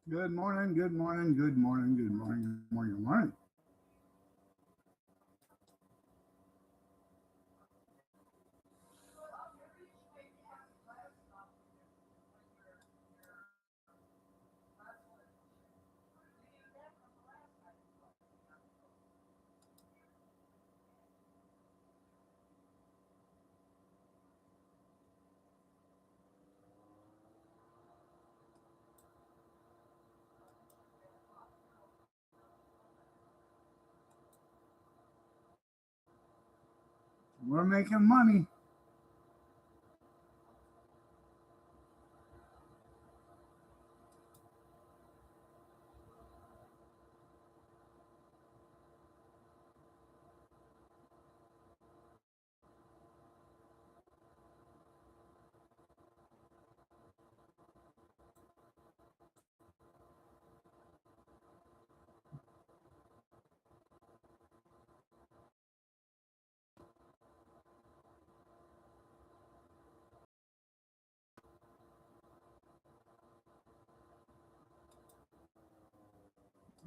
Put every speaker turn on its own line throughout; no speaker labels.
Good morning, good morning, good morning, good morning, good morning, good morning. We're making money.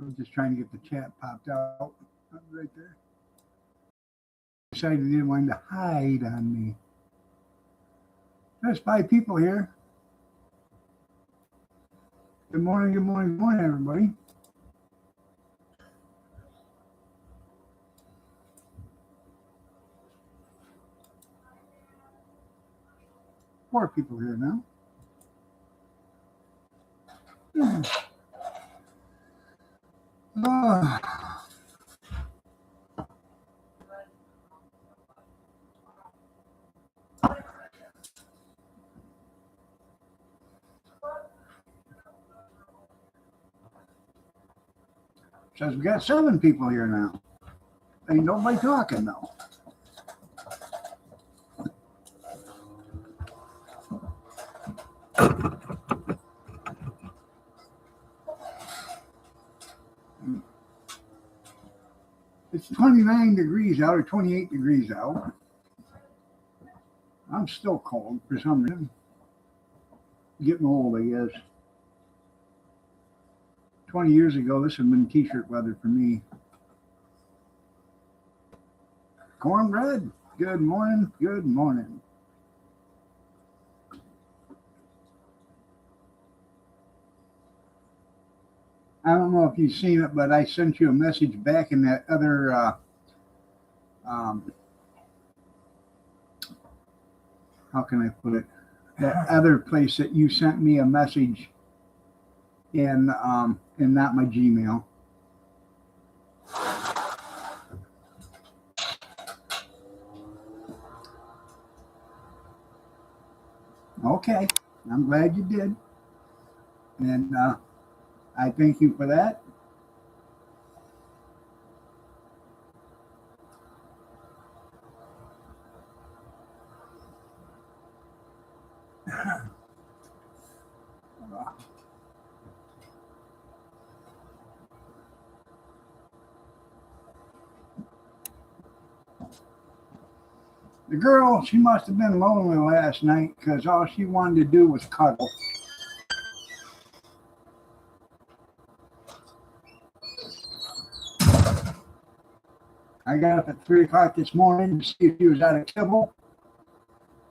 I'm just trying to get the chat popped out right there. Decided he didn't want to hide on me. There's 5 people here. Good morning, good morning, good morning, everybody. Four people here now. Oh, says we got 7 people here now. Ain't nobody talking though. It's 29 degrees out or 28 degrees out. I'm still cold for some reason. Getting old, I guess. 20 years ago, this had been t-shirt weather for me. Cornbread, good morning, good morning. I don't know if you've seen it, but I sent you a message back in that other, um, how can I put it? That other place that you sent me a message in not my Gmail. Okay, I'm glad you did. And I thank you for that. The girl, she must have been lonely last night because all she wanted to do was cuddle. I got up at 3 o'clock this morning to see if she was out of kibble,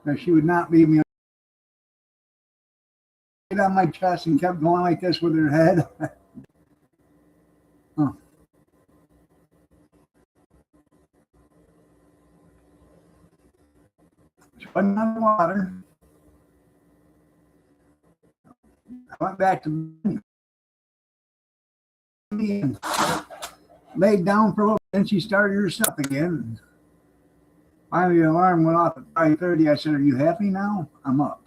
because she would not leave me on my chest and kept going like this with her head. Huh. She wasn't on the water. I went back to bed and laid down for a little, and she started herself again. Finally, the alarm went off at 5:30. I said, "Are you happy now? I'm up."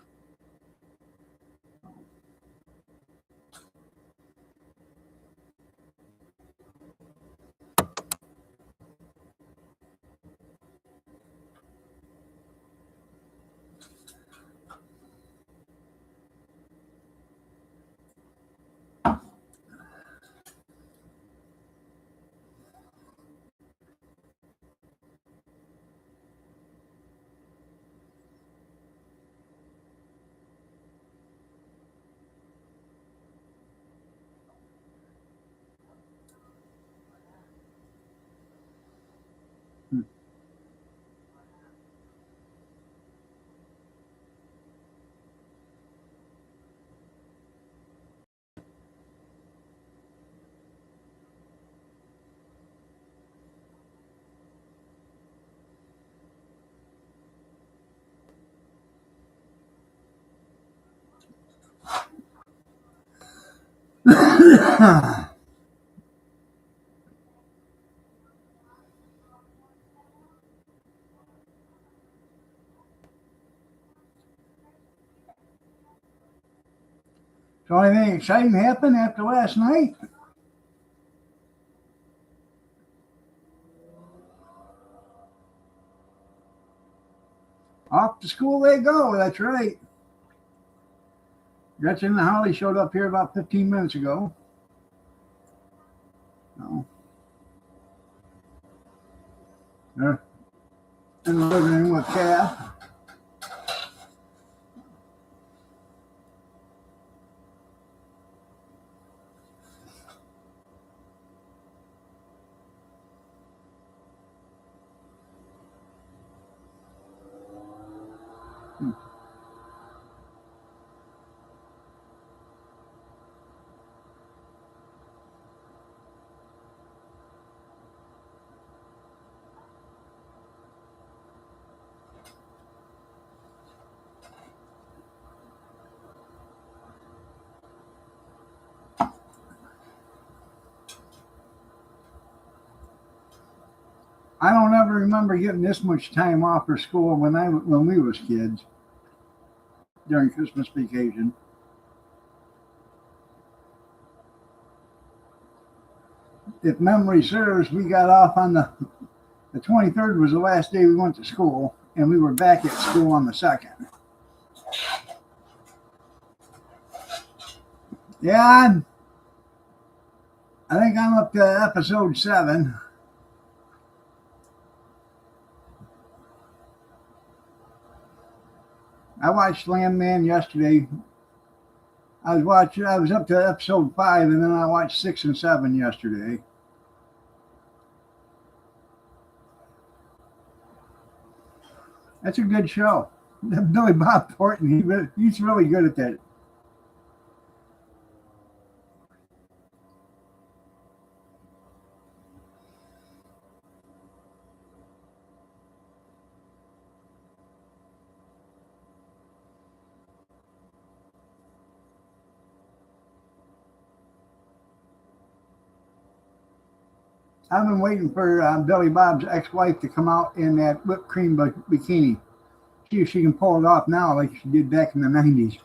So anything exciting happened after last night? Off to school they go. That's right. Gretchen and Holly showed up here about 15 minutes ago. No. They're in the living room with Kath. I don't ever remember getting this much time off for school when we was kids during Christmas vacation. If memory serves, we got off on the 23rd was the last day we went to school, and we were back at school on the 2nd. Yeah, I think I'm up to episode 7. I watched Landman yesterday. I was up to episode 5, and then I watched 6 and 7 yesterday. That's a good show. Billy Bob Thornton, he's really good at that. I've been waiting for Billy Bob's ex-wife to come out in that whipped cream bikini. See if she can pull it off now like she did back in the 90s.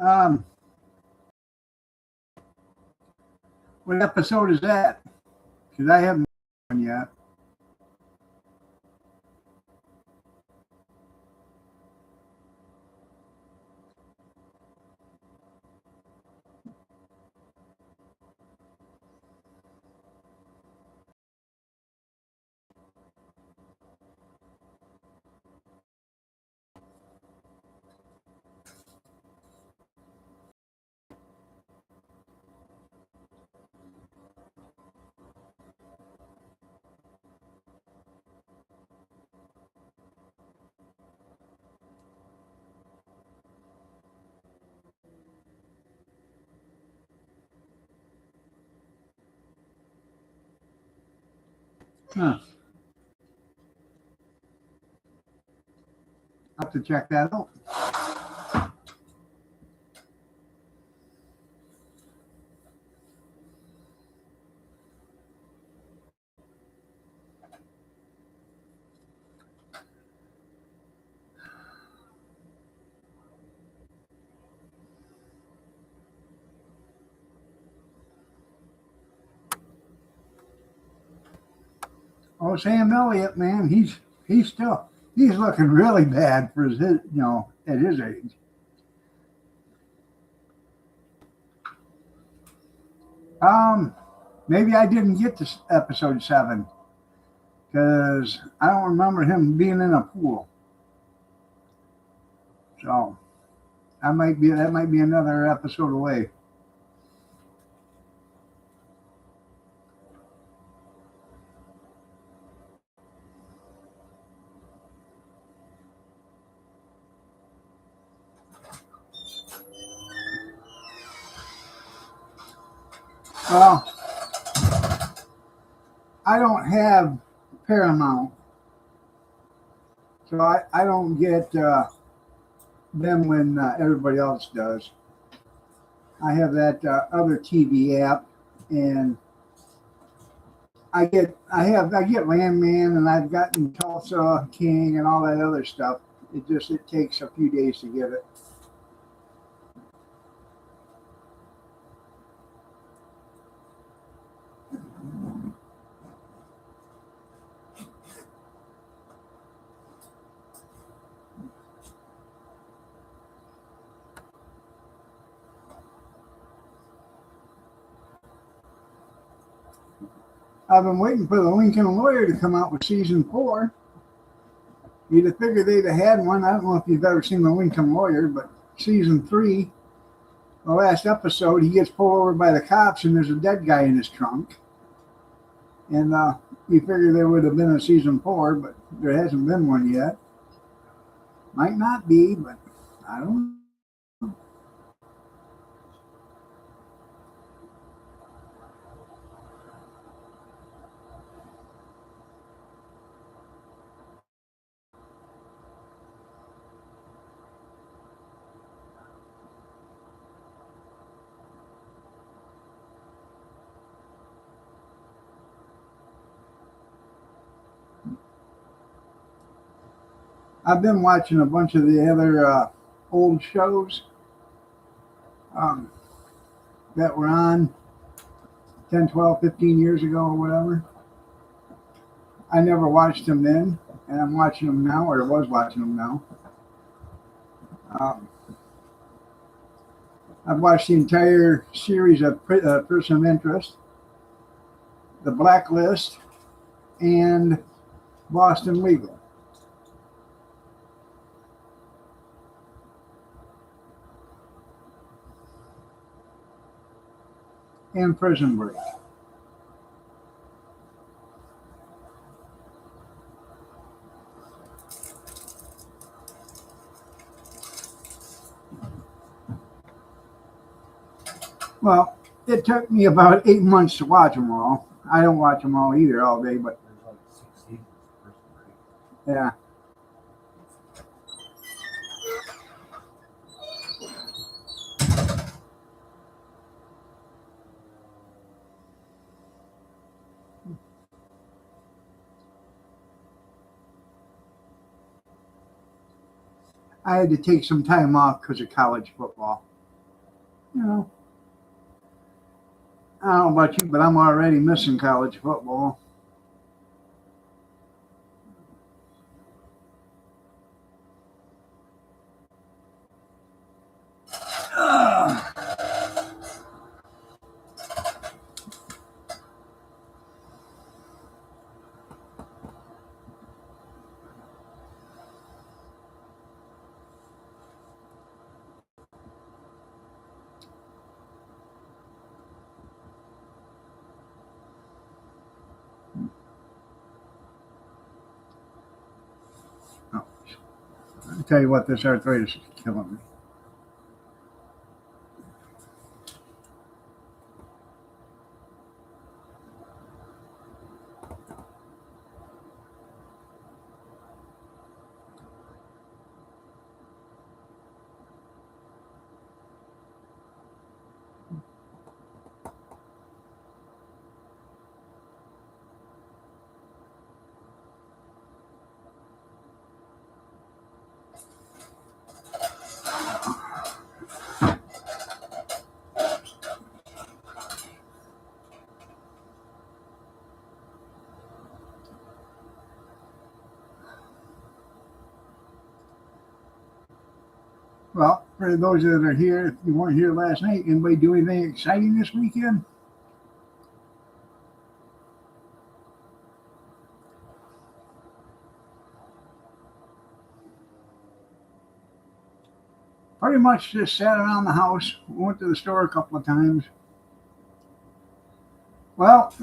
Um, what episode is that? Because I haven't one yet. Huh. I'll have to check that out. Oh, Sam Elliott, man, he's still he's looking really bad for his at his age. Um, Maybe I didn't get to episode 7 because I don't remember him being in a pool. So that might be another episode away. Well, I don't have Paramount, so I don't get them when everybody else does. I have that other TV app, and I get Landman, and I've gotten Tulsa King and all that other stuff. It takes a few days to get it. I've been waiting for the Lincoln Lawyer to come out with season 4. You'd have figured they'd have had one. I don't know if you've ever seen the Lincoln Lawyer, but season 3, the last episode, he gets pulled over by the cops and there's a dead guy in his trunk. And you figure there would have been a season 4, but there hasn't been one yet. Might not be, but I don't know. I've been watching a bunch of the other old shows um, that were on 10, 12, 15 years ago or whatever. I never watched them then, and I'm watching them now, or was watching them now. Um, I've watched the entire series of Person of Interest, The Blacklist, and Boston Legal. And Prison Break. Well, it took me about 8 months to watch them all. I don't watch them all either all day, but
There's like 6 seasons of Prison Break.
yeah. I had to take some time off because of college football. You know, I don't know about you, but I'm already missing college football. I'll tell you what, this arthritis is killing me. For those that are here, if you weren't here last night, anybody do anything exciting this weekend? Pretty much just sat around the house. Went to the store a couple of times. Well,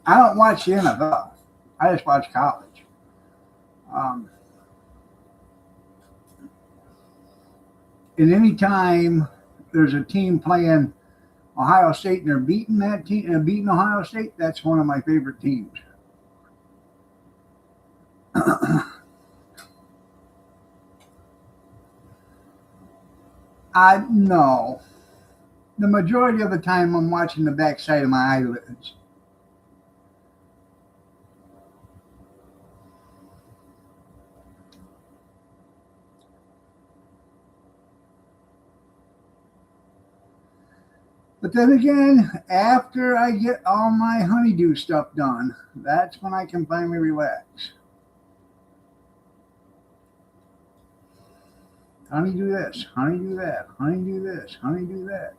I don't watch the NFL. I just watch college. Um, and any time there's a team playing Ohio State and they're beating that team and beating Ohio State, that's one of my favorite teams. I know. The majority of the time I'm watching the backside of my eyelids. But then again, after I get all my honeydew stuff done, that's when I can finally relax. Honeydew this, honeydew that, honeydew this, honeydew that.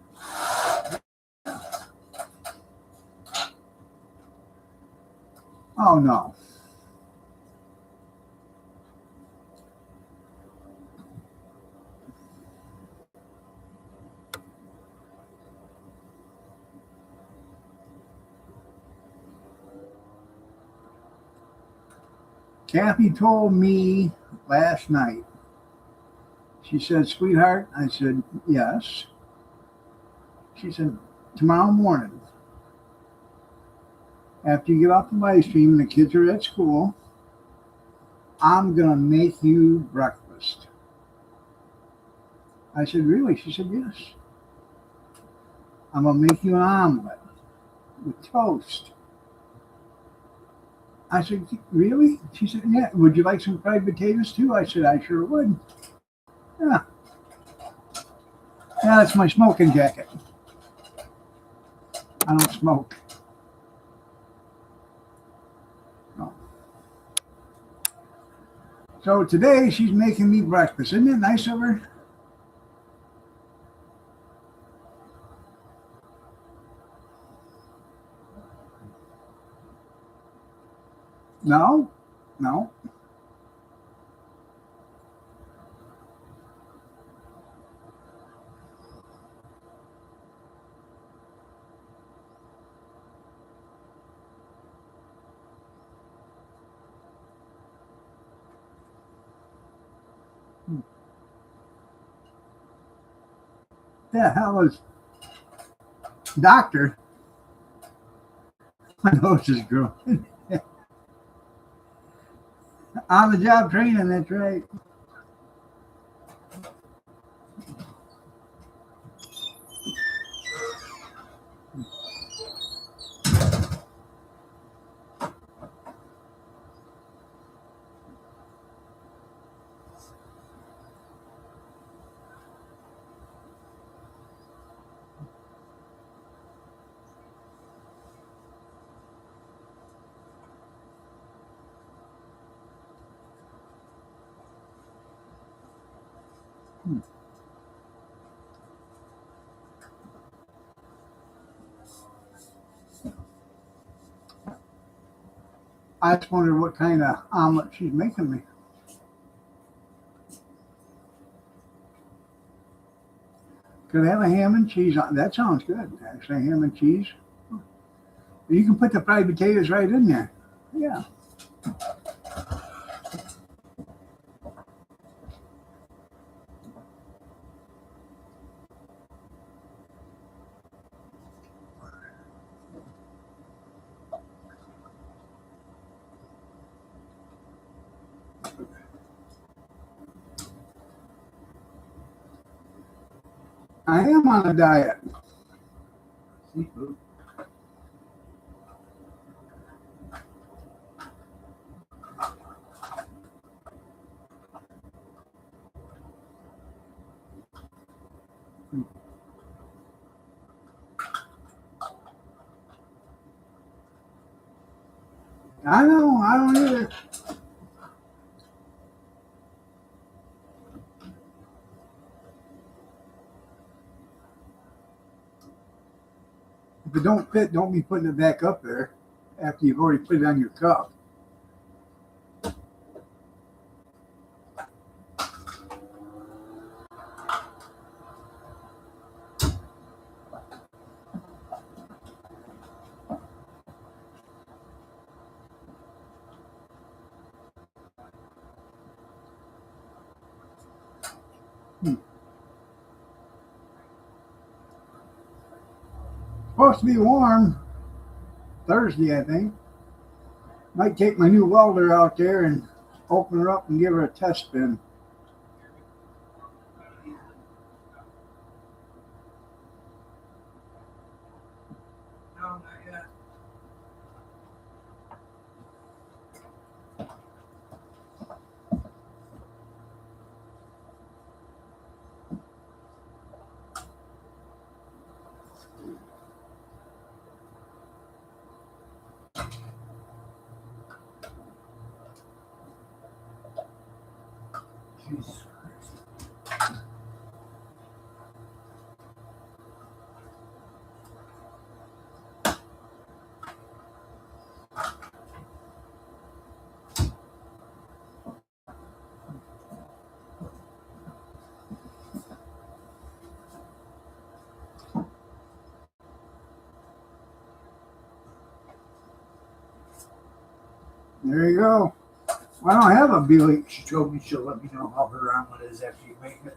Oh no. Kathy told me last night. She said, "Sweetheart," I said, "Yes." She said, "Tomorrow morning, after you get off the live stream and the kids are at school, I'm going to make you breakfast." I said, "Really?" She said, "Yes. I'm going to make you an omelet with toast." I said, "Really?" She said, "Yeah. Would you like some fried potatoes too?" I said, "I sure would." Yeah. Yeah, that's my smoking jacket. I don't smoke. No. So today she's making me breakfast. Isn't it nice of her? No? No? The hell is doctor? My nose is growing. On the job training, that's right. I just wonder what kind of omelet she's making me. Could I have a ham and cheese on? That sounds good, actually, ham and cheese. You can put the fried potatoes right in there. Yeah. I am on a diet.
Seafood.
I know, I don't either. If it don't fit, don't be putting it back up there after you've already put it on your cup. Supposed to be warm Thursday, I think. Might take my new welder out there and open her up and give her a test spin.
No, not yet. Jesus Christ.
There you go. I don't have a Buick.
She told me she'll let me know how her omelet is after you make it.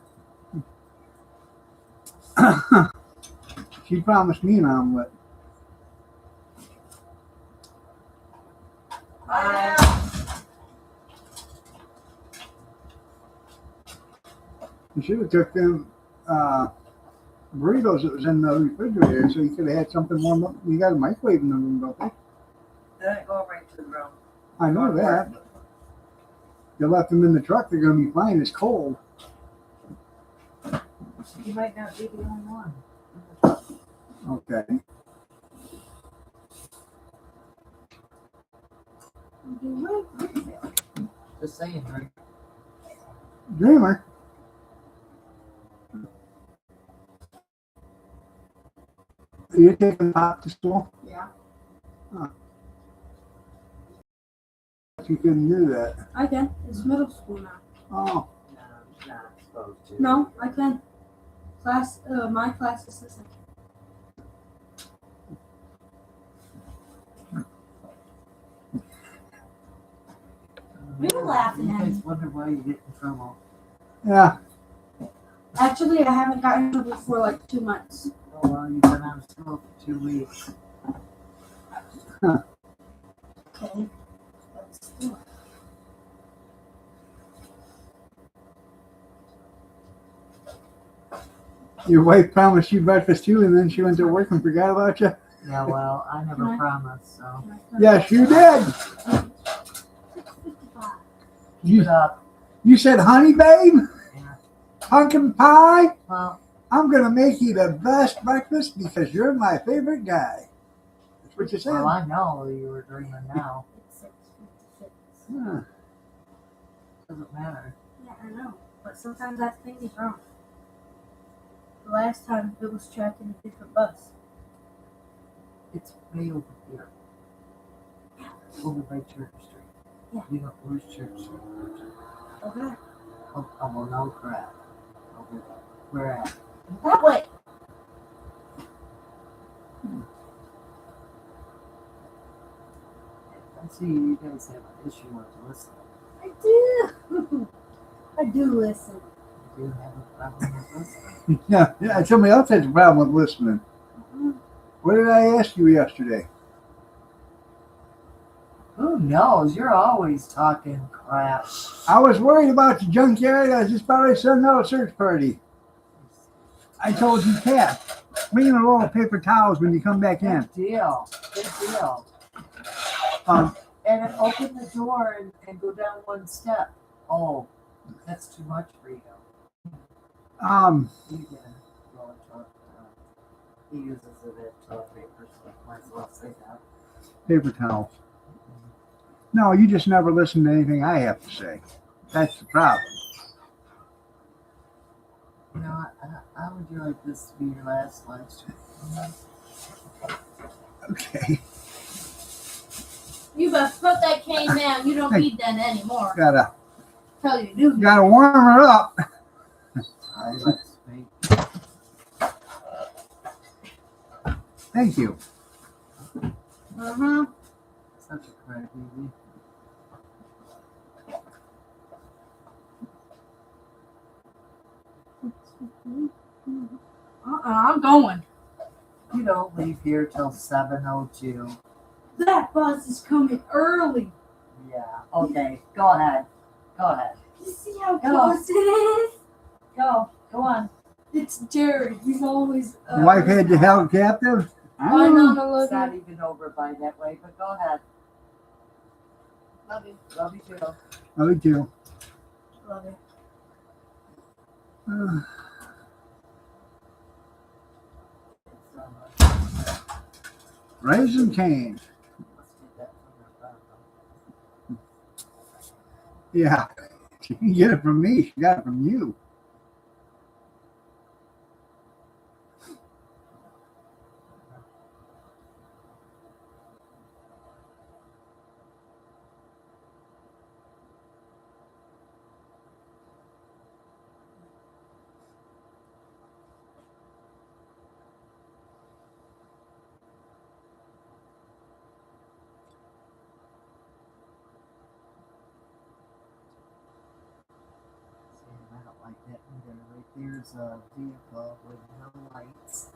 She promised me an omelet. You should have took them burritos that was in the refrigerator so you could have had something warm up. You got a microwave in the room, don't they?
Then it go right to the room.
I know that. You left them in the truck, they're going to be fine. It's cold.
You might not be the only one.
Okay.
Just saying, right?
Dreamer. Are you taking Pop to school?
Yeah,
You couldn't do that.
I can. It's middle school now.
Oh,
No, not supposed to.
No, I can. My class is the same. What are you laughing
You
at?
guys wonder why you get in trouble.
yeah.
Actually, I haven't gotten in trouble for like 2 months.
Oh, well, you've been out of school for 2 weeks.
Okay. But still.
Your wife promised you breakfast too, and then she went to work and forgot about you?
Yeah, well, I never
Right.
promised, so.
Yes, you did.
6:55.
Keep
You,
it up.
you said, honey, babe,
Yeah.
pumpkin pie,
Well,
I'm going to make you the best breakfast because you're my favorite guy. That's what you said.
well, I know you were dreaming now.
It's 6:56.
Huh.
Doesn't matter.
Yeah, I know. But sometimes that thing is wrong. The last time it was tracking a different bus.
It's way over here. Over by Church Street.
Yeah.
You know, where's Church Street?
Okay.
Oh, well, no crap. Over there. Where at?
That way.
I see you guys have an issue with listening.
I do. I do listen.
You do have a problem with listening.
Yeah, somebody else has a problem with listening.
Mhm.
What did I ask you yesterday?
Who knows? You're always talking crap.
I was worried about the junkyard. I was just about to send out a search party. I told you, Kat, bring in a roll of paper towels when you come back in.
Big deal. Big deal.
Um,
And then open the door and go down one step. Oh, that's too much for you.
um,
You can go and talk. He uses it as toilet paper, so I might as well say that.
paper towels. No, you just never listen to anything I have to say. That's the problem.
You know, how would you like this to be your last lunch?
Okay.
You better put that cane down. You don't
Hey.
need that anymore.
Gotta
Tell you do.
warm her up.
Sorry, let's wait.
Thank you.
Uh-huh.
Such a crybaby.
I'm going.
You don't leave here till 7:02.
That bus is coming early.
Yeah. Okay. Go ahead. Go ahead.
You see how
Go.
close it is?
Go. Go on.
It's Jared. He's always.
Wife had you held captive?
Oh, no, no,
It's
look.
not even over by that way, but go ahead.
Love you.
Love you too.
Oh, me too.
Love you.
Raisin cane.
Let's get that from your phone.
Yeah. She didn't get it from me. She got it from you.
See, I don't like that either. Right there's a vehicle with no lights.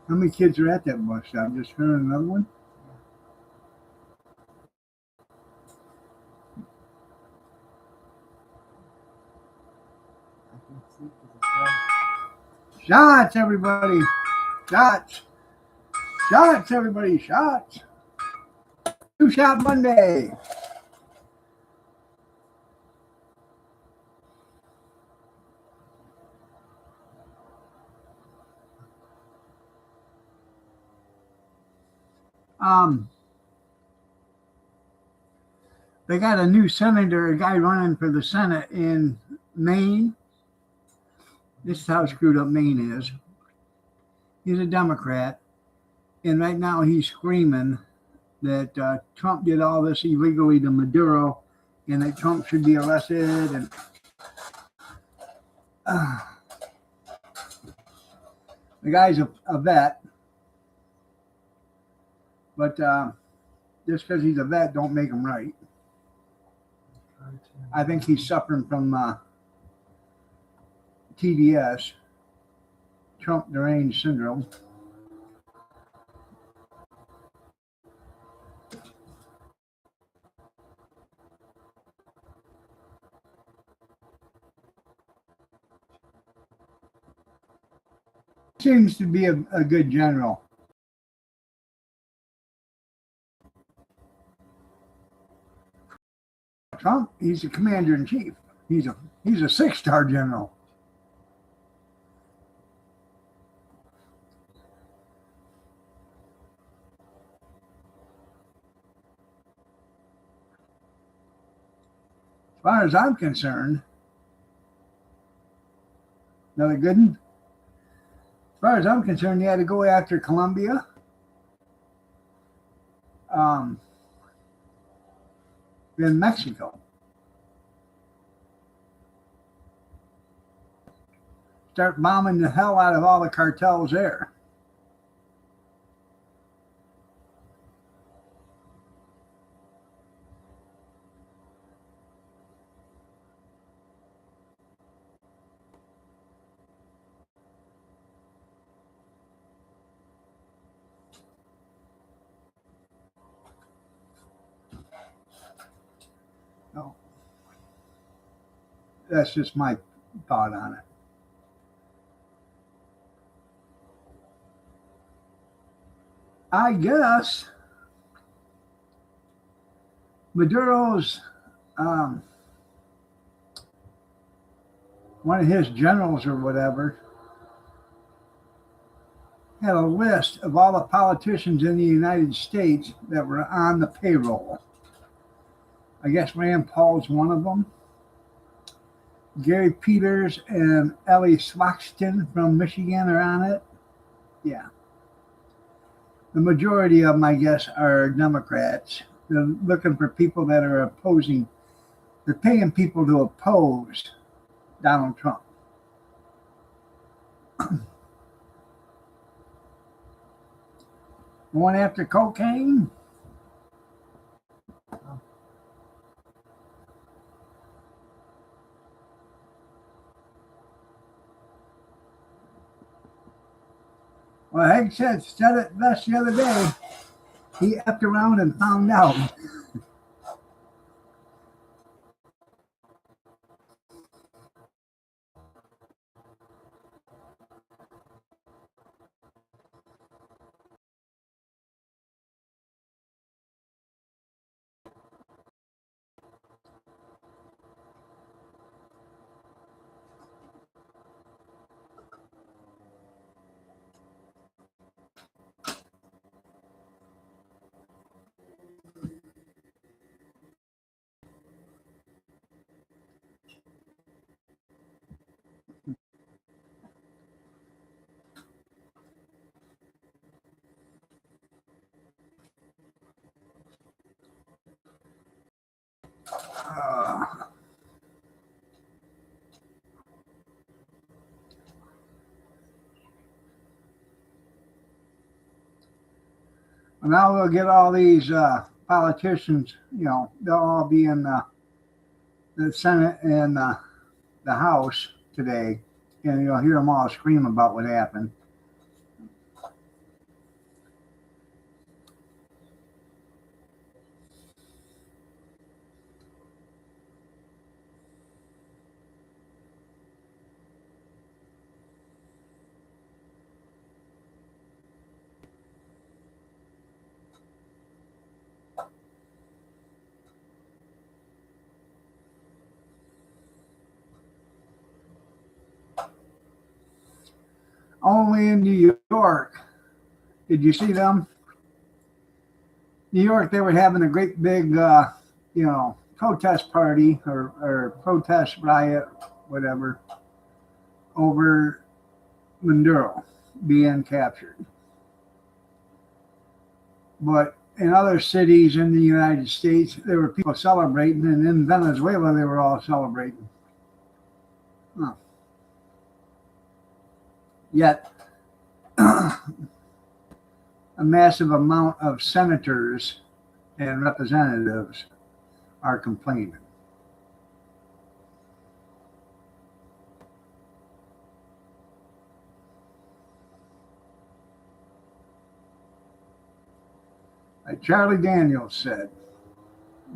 How many kids are at that bus stop? Just her and another one?
I can see because it's
Shots, everybody. Shots. Shots, everybody. Shots. 2-shot Monday. They got a new senator, a guy running for the Senate in Maine. This is how screwed up Maine is. He's a Democrat, and right now he's screaming that Trump did all this illegally to Maduro, and that Trump should be arrested. And the guy's a vet, but just because he's a vet, don't make him right. I think he's suffering from TDS, Trump deranged syndrome. Seems to be a good general. Trump, he's a commander in chief. He's a 6-star general. As far as I'm concerned, another good one. As far as I'm concerned, you had to go after Colombia. Then Mexico. Start bombing the hell out of all the cartels there. No. That's just my thought on it. I guess Maduro's one of his generals or whatever had a list of all the politicians in the United States that were on the payroll. I guess Rand Paul's one of them. Gary Peters and Ellie Swaxton from Michigan are on it. Yeah. The majority of them, I guess, are Democrats. They're looking for people that are opposing. They're paying people to oppose Donald Trump. Going after cocaine? Well, Hank said it best the other day. He effed around and found out. Now we'll get all these politicians, they'll all be in the Senate and the House today, and you'll hear them all scream about what happened. Only in New York. Did you see them? New York, they were having a great big, protest party or protest riot, whatever, over Maduro being captured. But in other cities in the United States, there were people celebrating, and in Venezuela, they were all celebrating. Huh. Yet, a massive amount of senators and representatives are complaining. Like Charlie Daniels said,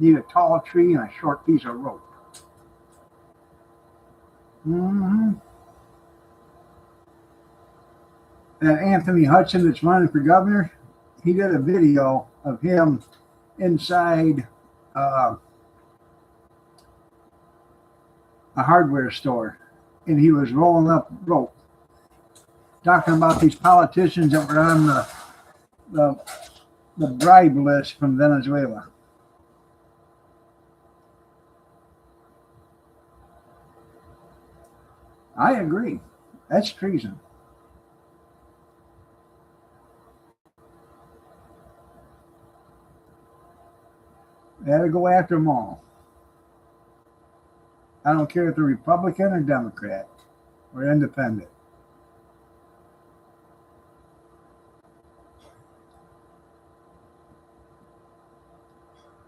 need a tall tree and a short piece of rope. Mm-hmm. And Anthony Hudson that's running for governor, he did a video of him inside a hardware store, and he was rolling up rope, talking about these politicians that were on the bribe list from Venezuela. I agree. That's treason. They had to go after them all. I don't care if they're Republican or Democrat or independent.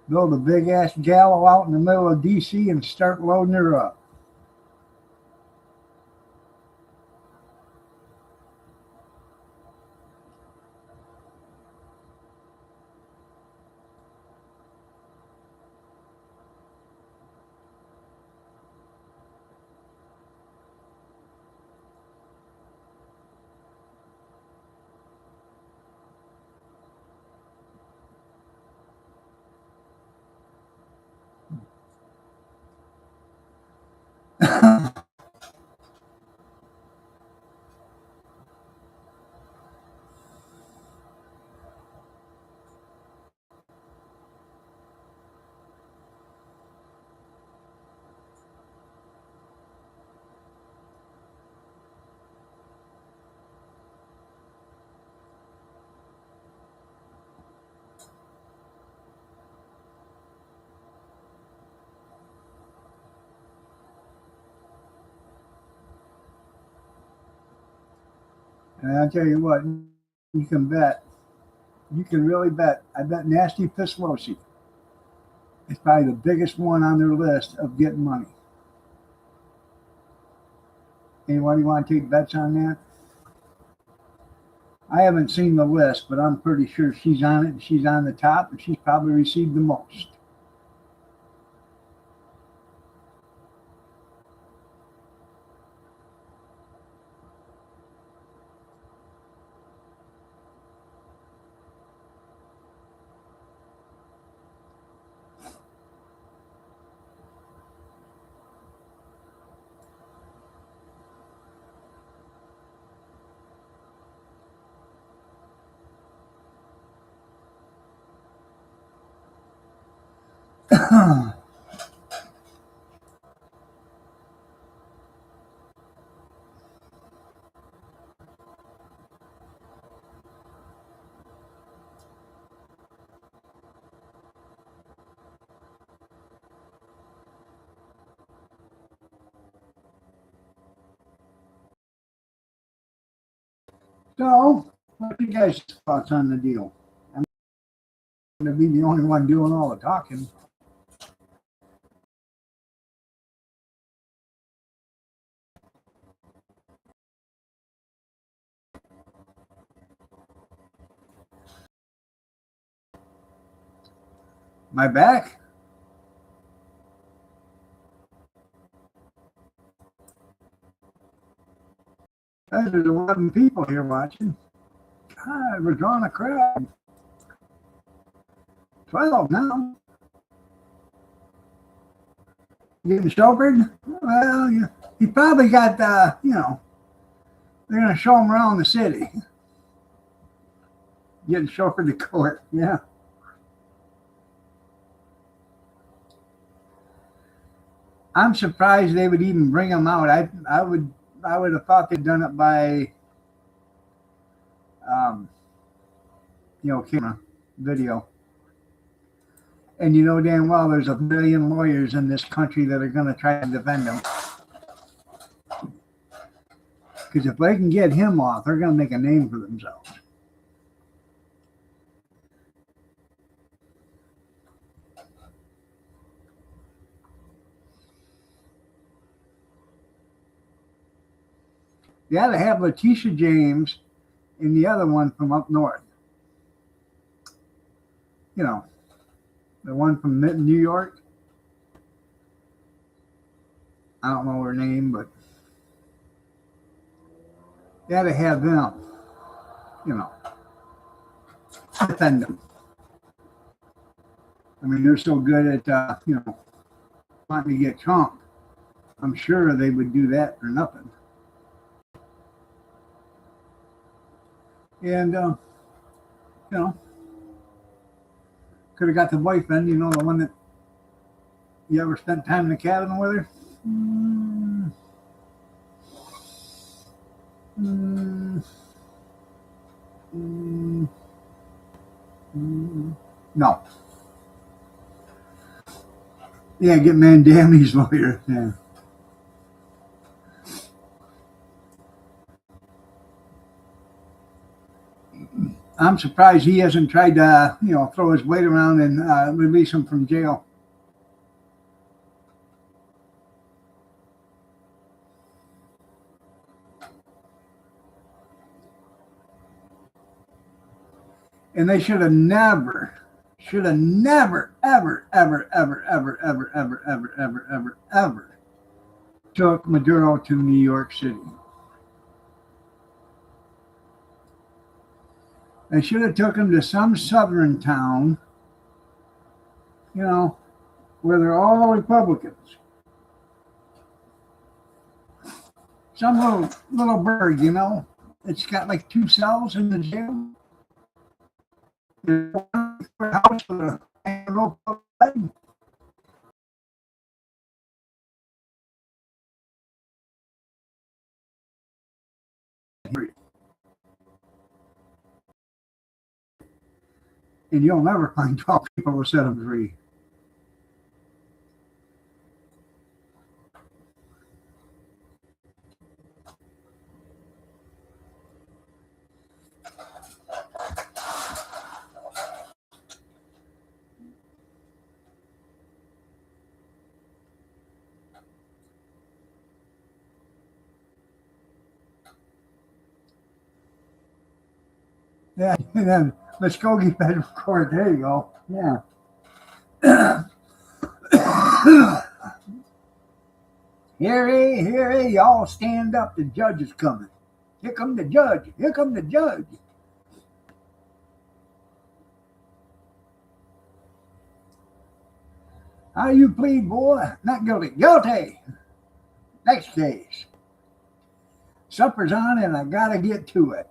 Build a big ass gallows out in the middle of DC and start loading her up. And I'll tell you what, you can bet, you can really bet. I bet Nasty Pislosi is probably the biggest one on their list of getting money. Anybody want to take bets on that? I haven't seen the list, but I'm pretty sure she's on it and she's on the top and she's probably received the most. So, what are you guys' thoughts on the deal? I'm going to be the only one doing all the talking. My back? There's 11 people here watching. God, we're drawing a crowd. 12 now. Getting chauffeured? Well, he probably got, they're going to show him around the city. Getting chauffeured to court, yeah. I'm surprised they would even bring him out. I would have thought they'd done it by, camera, video. And you know damn well there's a billion lawyers in this country that are going to try to defend him. Because if they can get him off, they're going to make a name for themselves. You got to have Letitia James and the other one from up north. You know, the one from New York. I don't know her name, but you got to have them, defend them. I mean, they're so good at, wanting to get Trump. I'm sure they would do that for nothing. And, could have got the boyfriend, the one that you ever spent time in the cabin with her? No. Yeah, get Mandami's lawyer. Yeah. I'm surprised he hasn't tried to, throw his weight around and release him from jail. And they should have never, ever took Maduro to New York City. They should have took him to some southern town, where they're all Republicans. Some little burg, it's got like 2 cells in the jail. House with a bed. And you'll never find 12 people to set them free. Yeah, and then Muskogee Federal Court. There you go. Yeah. Here, y'all stand up. The judge is coming. Here come the judge. Here come the judge. How you plead, boy? Not guilty. Guilty. Next case. Supper's on and I gotta get to it.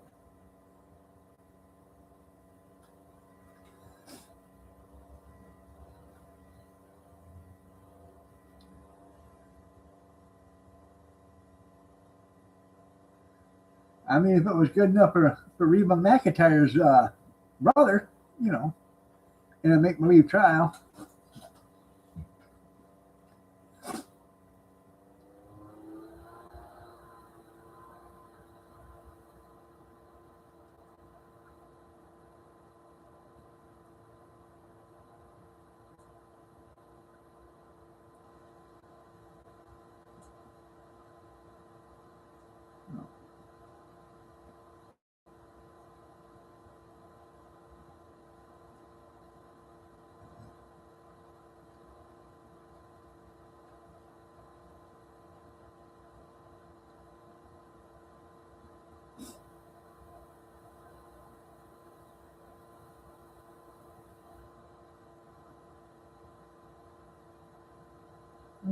I mean, if it was good enough for Reba McEntire's brother, you know, in a make-believe trial.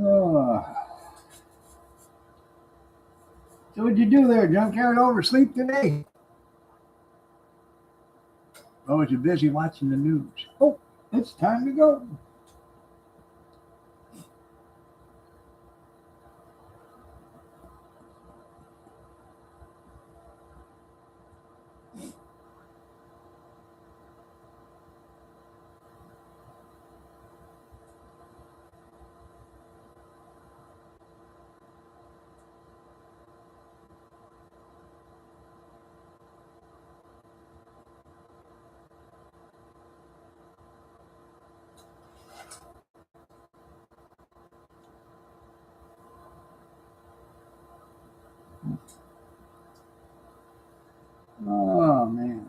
Oh. So what'd you do there, Junkyard? Oversleep today? Oh, was you busy watching the news? Oh, it's time to go. Oh, man.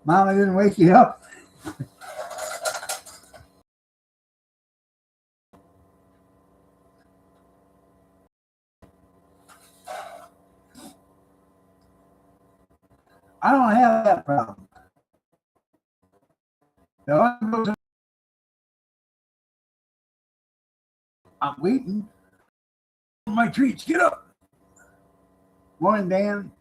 Mama didn't wake you up? I don't have that problem. I'm waiting for my treats. Get up. Morning, Dan.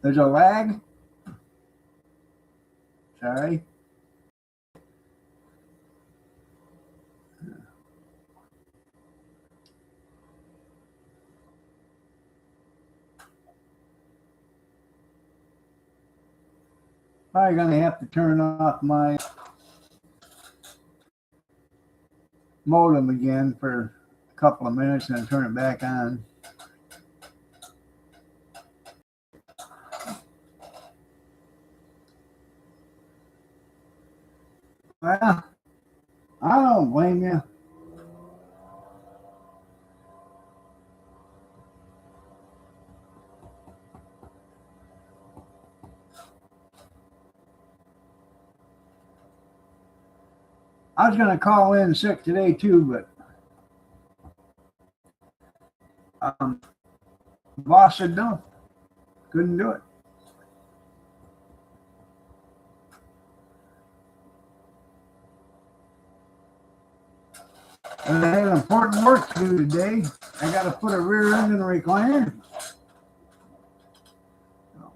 There's a lag. Sorry. Probably gonna have to turn off my modem again for a couple of minutes and then turn it back on. Well, I don't blame you. I was gonna call in sick today too, but the boss said no, couldn't do it. And I had important work to do today. I got to put a rear end in the recliner. So,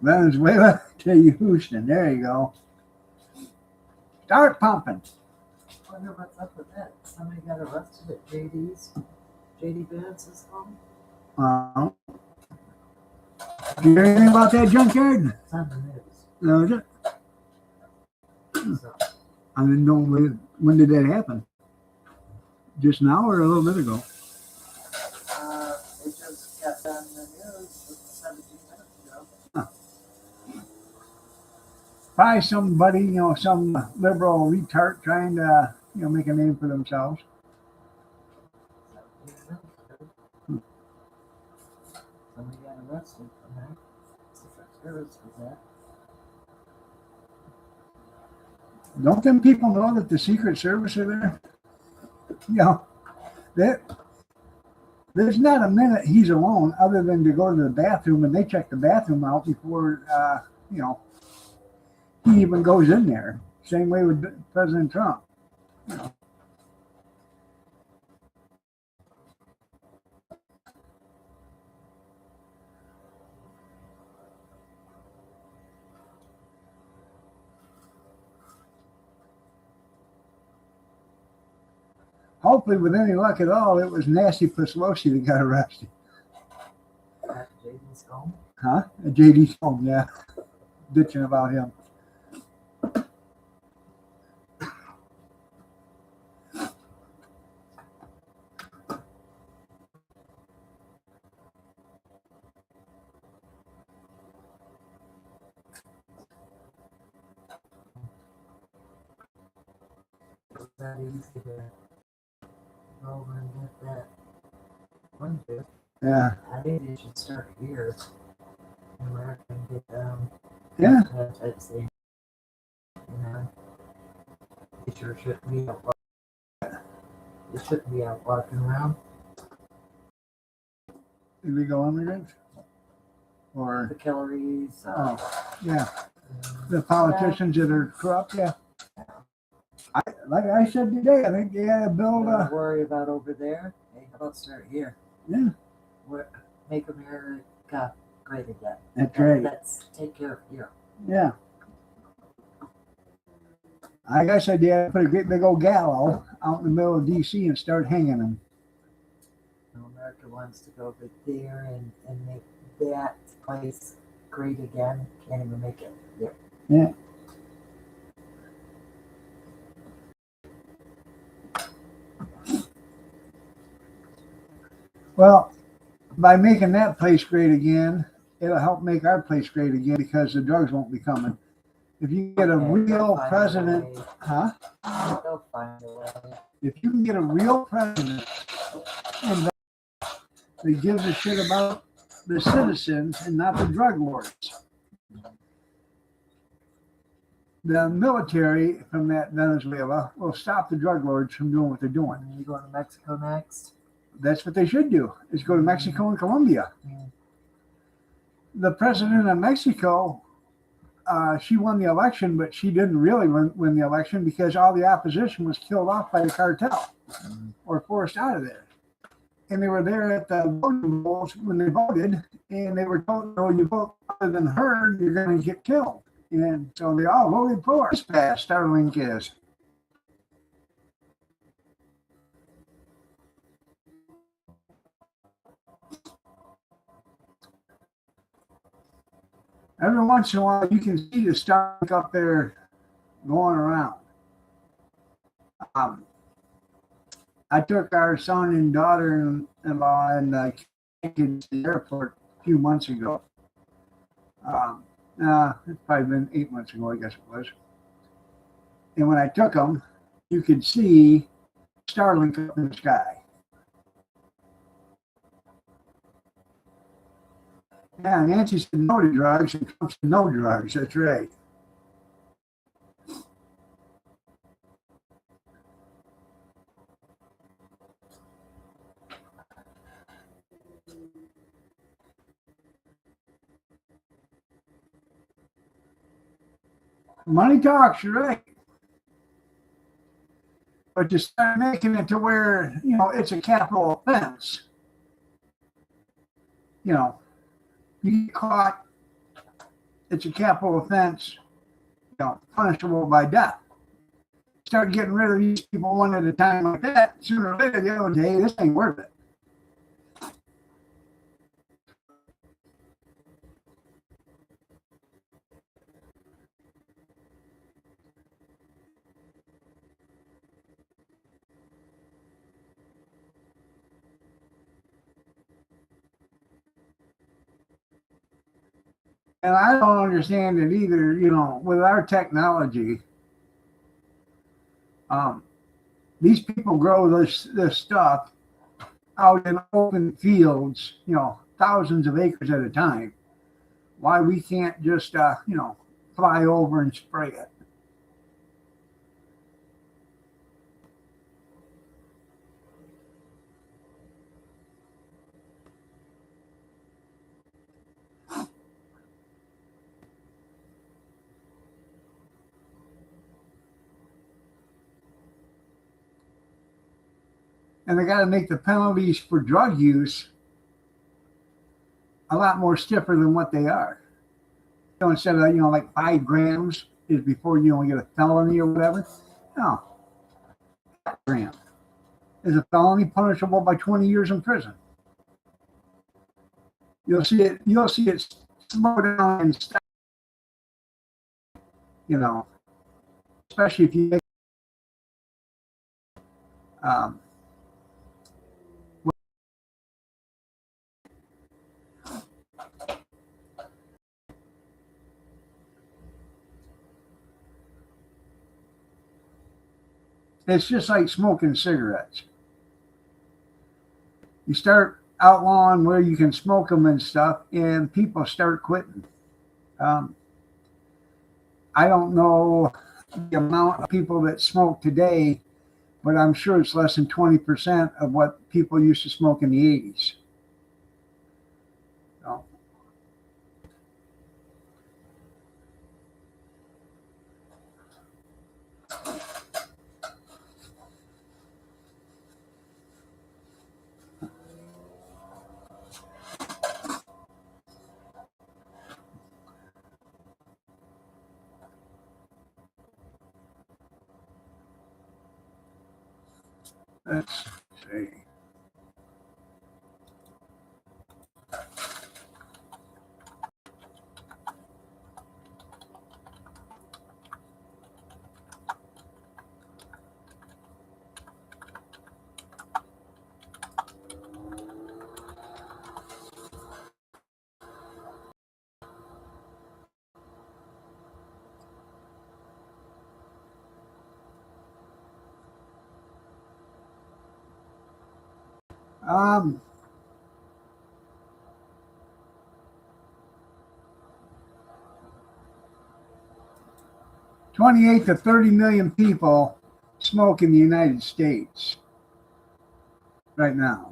Venezuela to Houston. There you go. Start pumping.
I wonder what's up with that. Somebody got arrested at JD's. JD Vance's home.
Did you hear anything about that junkyard?
It's on the news.
No, is it?
So,
I didn't know when did that happen. Just now or a little bit ago?
it just got on the news 17 minutes ago.
Probably somebody, some liberal retard trying to, make a name for themselves.
17 minutes ago. Somebody got arrested from that. Secret Service was that.
Don't them people know that the Secret Service are there? There's not a minute he's alone other than to go to the bathroom, and they check the bathroom out before, he even goes in there. Same way with President Trump. Hopefully, with any luck at all, it was Nancy Pelosi that got arrested.
At JD's home.
Huh? At JD's home, yeah. Bitching about him.
It's that easy to go over and get that one bit.
Yeah.
I think they should start here. And where I can get
Yeah.
that type thing. They sure shouldn't be out. They shouldn't be out walking around.
Illegal immigrants? Or,
The Hillary,s
yeah. The politicians that are corrupt, yeah. Like I said today, I think they had to build
Don't
a,
worry about over there. Hey, how about start here?
yeah,
Make America great again.
that's right,
Let's take care of here.
yeah. Like I said, they had to put a great big old gallows out in the middle of DC and start hanging them.
America wants to go over there and make that place great again. Can't even make it there.
Yeah. Well, by making that place great again, it'll help make our place great again because the drugs won't be coming. If you get a
Okay,
real
they'll find a
president,
way.
huh?
They'll find a way.
If you can get a real president and that gives a shit about the citizens and not the drug lords, the military from that Venezuela will stop the drug lords from doing what they're doing.
And you going to Mexico next?
That's what they should do, is go to Mexico and Colombia.
Mm.
The president of Mexico, she won the election, but she didn't really win the election because all the opposition was killed off by the cartel or forced out of there. And they were there at the voting polls when they voted, and they were told, no, you vote other than her, you're going to get killed. And so they all voted for us. Fast Starlink is. Every once in a while, you can see the Starlink up there going around. I took our son and daughter-in-law and kids to the airport a few months ago. It's probably been 8 months ago, I guess it was. And when I took them, you could see Starlink up in the sky. Yeah, Nancy said no to drugs, and Trump said no drugs. That's right. Money talks, you're right. But to start making it to where, it's a capital offense, you get caught it's a capital offense, punishable by death. Start getting rid of these people one at a time like that, sooner or later, the other day, this ain't worth it. And I don't understand it either, with our technology. These people grow this stuff out in open fields, thousands of acres at a time. Why we can't just, fly over and spray it? And they got to make the penalties for drug use a lot more stiffer than what they are. Instead of, like 5 grams is before you get a felony or whatever. No. 5 grams is a felony punishable by 20 years in prison. You'll see it slow down and stop, especially if you make it's just like smoking cigarettes. You start outlawing where you can smoke them and stuff, and people start quitting. I don't know the amount of people that smoke today, but I'm sure it's less than 20% of what people used to smoke in the 80s. So, let's see. $28 to 30 million people smoke in the United States right now.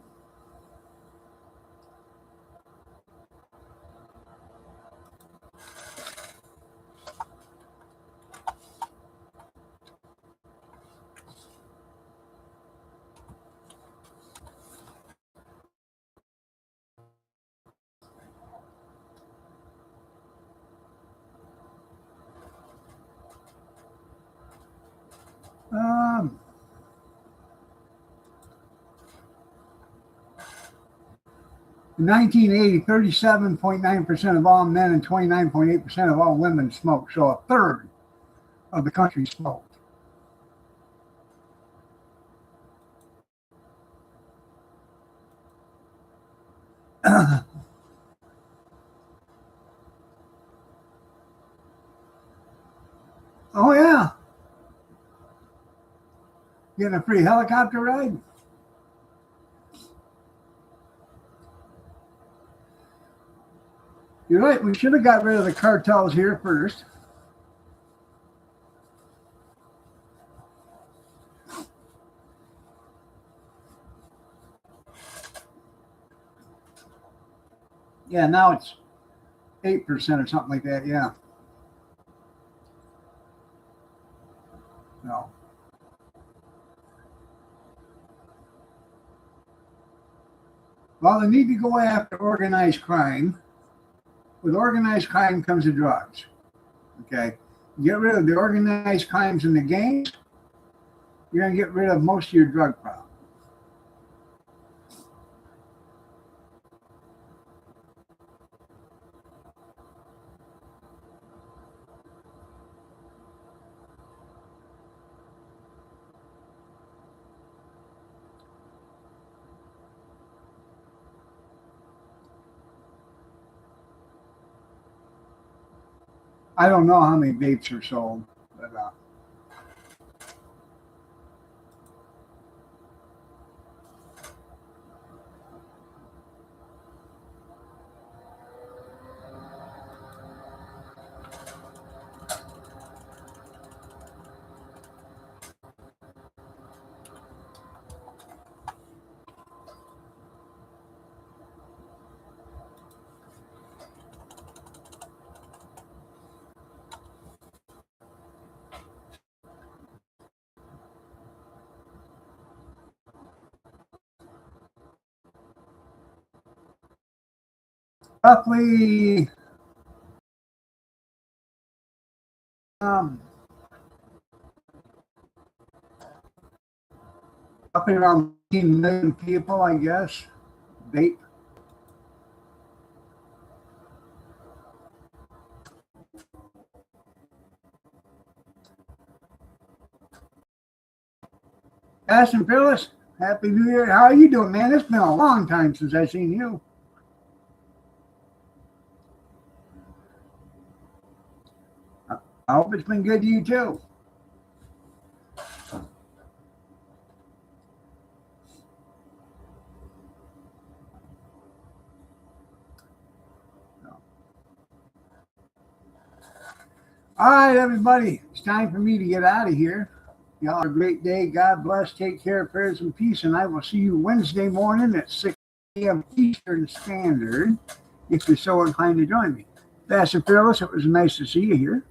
In 1980, 37.9% of all men and 29.8% of all women smoked. So a third of the country smoked. Oh, yeah. Getting a free helicopter ride? You're right. We should have got rid of the cartels here first. Yeah, now it's 8% or something like that. Yeah. No. Well, they need to go after organized crime. with organized crime comes the drugs. Okay, get rid of the organized crimes in the gangs, you're gonna get rid of most of your drug problem. I don't know how many vapes are sold, but roughly roughly around 18 million people, I guess, vape. Fast and Fearless, Happy New Year. How are you doing, man? It's been a long time since I've seen you. I hope it's been good to you too. All right, everybody. It's time for me to get out of here. Y'all have a great day. God bless. Take care. Prayers and peace. And I will see you Wednesday morning at 6 a.m. Eastern Standard if you're so inclined to join me. Fast and Fearless, it was nice to see you here.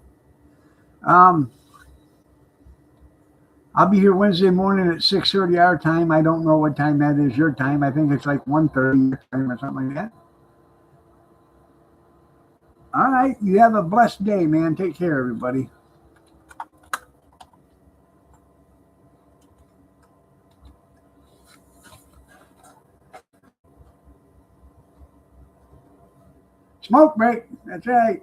I'll be here Wednesday morning at 6:30 our time. I don't know what time that is your time. I think it's like 1:30 your time or something like that. All right. You have a blessed day, man. Take care, everybody. Smoke break. That's right.